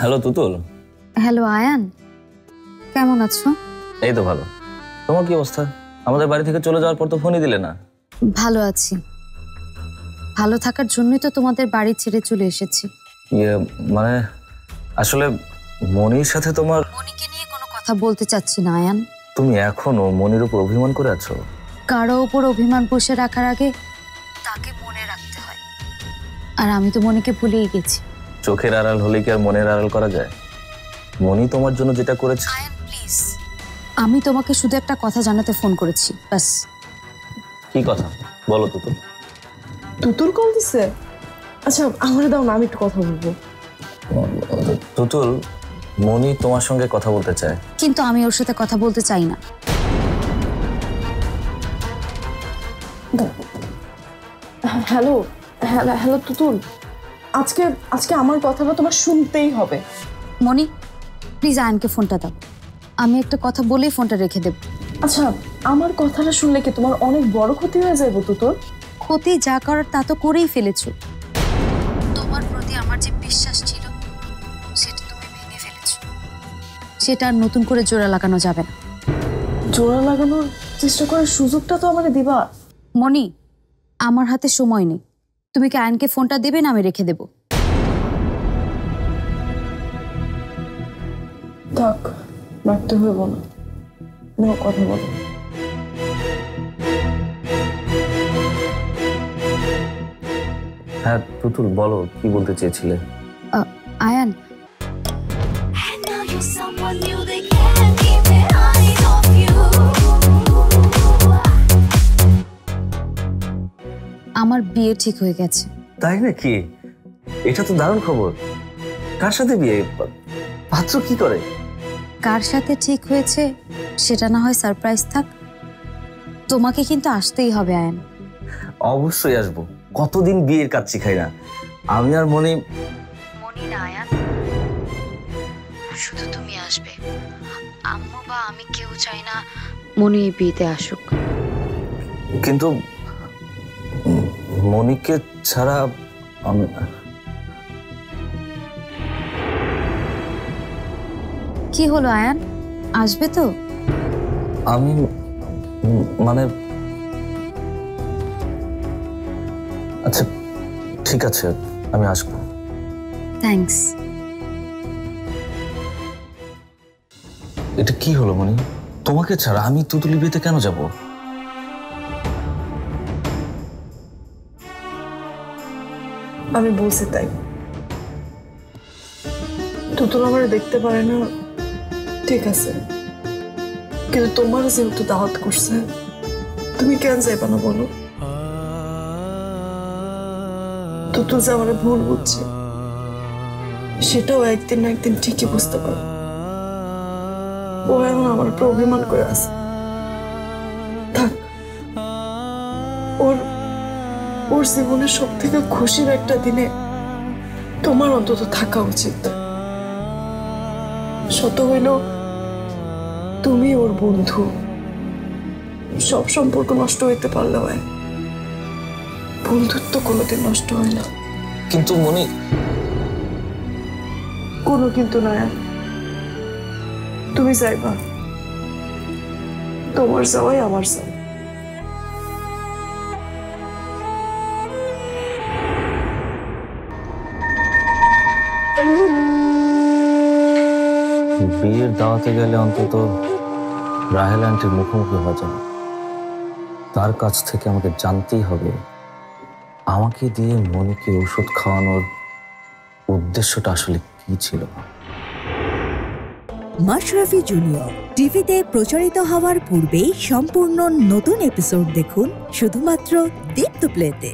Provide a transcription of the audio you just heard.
Hello Tutul. Hello Ayaan, কেমন আছো? এই তো ভালো। তোমার কি অবস্থা? আমাদের বাড়ি থেকে চলে যাওয়ার পর তো ফোনই দিলে না। ভালো আছি, ভালো থাকার জন্যই তো তোমাদের বাড়ি ছেড়ে চলে এসেছি। মানে আসলে মনির সাথে তোমার... মনিকে নিয়ে কোনো কথা বলতে চাচ্ছি না আয়ান। তুমি এখনো মনির উপর অভিমান করে আছো? কারো উপর অভিমান বসে রাখার আগে তাকে মনে রাখতে হয়, আর আমি তো মনিকে ভুলেই গেছি। চোখের আড়াল হলে কি আর মনের আড়াল করা যায়? মনি তোমার জন্য যেটা করেছে... আয়ান প্লিজ, আমি তোমাকে শুধু একটা কথা জানাতে ফোন করেছি, ব্যাস। কি কথা বলো তুতুল। তুতুল কল দিছে? আচ্ছা আমার দাও না, আমি একটু কথা বলবো। তুতুল, মনি তোমার সঙ্গে কথা বলতে চায়। কিন্তু আমি ওর সাথে কথা বলতে চাই না। হ্যালো হ্যালো তুতুল, আজকে আজকে আমার কথাটা তোমার শুনতেই হবে। মনি প্লিজ আয়ানকে ফোনটা দাও, আমি একটা কথা বলেই ফোনটা রেখে দেব। আচ্ছা আমার কথাটা শুনলে কি তোমার অনেক বড় ক্ষতি হয়ে যাবে তুতুল? ক্ষতি যা করার তা তো করেই ফেলেছো। তোমার প্রতি আমার যে বিশ্বাস ছিল সেটা তুমি ভেঙে ফেলেছো, সেটা আর নতুন করে জোড়া লাগানো যাবে না। জোড়া লাগানোর চেষ্টা করার সুযোগটা তো আমাকে দিবা। মনি, আমার হাতে সময় নেই, তুমি কি আয়নকে ফোনটা দেবে না আমি রেখে দেব? থাক, রাখতে হইব না, নাও কথা বলো। হ্যাঁ তুতুল বলো, কি বলতে চেয়েছিলে? আয়ান, আমার বিয়ে ঠিক হয়ে গেছে। তাই নাকি? এটা তো দারুণ খবর। কার সাথে বিয়ে? পাত্র কি করে? কার সাথে ঠিক হয়েছে সেটা না হয় সারপ্রাইজ থাক, তোমাকে কিন্তু আসতেই হবে আয়ান। অবশ্যই আসবো, কতদিন বিয়ের কাজ শিখাই না আমি আর মনি। মনি না আয়ান, শুধু তুমি আসবে। আম্মু বা আমি কেউ চাই না মনি এই বিয়েতে আসুক। কিন্তু মনিকে ছাড়া আমি... কি হলো আয়ান, আসবে তো? আমি মানে... আচ্ছা ঠিক আছে, আমি আসবো। থ্যাঙ্কস। এটা কি হলো মনি? তোমাকে ছাড়া আমি তুতুলি বিয়েতে কেন যাব? আমি বলছি তাই। তুতুল আমার দেখতে পারে না ঠিক আছে, কিন্তু তোমার যেহেতু দাওয়াত করছে তুমি কেন যাইবা না বলো? তুতুল যে আমার ভুল বুঝছে সেটাও একদিন না একদিন ঠিকই বুঝতে পারো। ও এখন আমার উপর অভিমান করে আছে। থাক, ওর ওর জীবনের সব থেকে খুশির একটা দিনে তোমার অন্তত থাকা উচিত। শত হইল তুমি ওর বন্ধু, সব সম্পর্ক নষ্ট হইতে পারলে হয়, বন্ধুত্ব কোনোদিন নষ্ট হয় না। কিন্তু মনি... কোনো কিন্তু নয়, তুমি যাইবা, তোমার যাওয়াই আমার যাওয়া। বিয়ের দাওয়াতে গেলে অন্তত রাহেল আন্টির মুখোমুখি হওয়া যাবে। তার কাছ থেকে আমাকে জানতেই হবে আমাকে দিয়ে মনিকে ওষুধ খাওয়ানোর উদ্দেশ্যটা আসলে কি ছিল। মাশরাফি জুনিয়র টিভিতে প্রচারিত হওয়ার পূর্বেই সম্পূর্ণ নতুন এপিসোড দেখুন শুধুমাত্র দীপ্ত প্লেতে।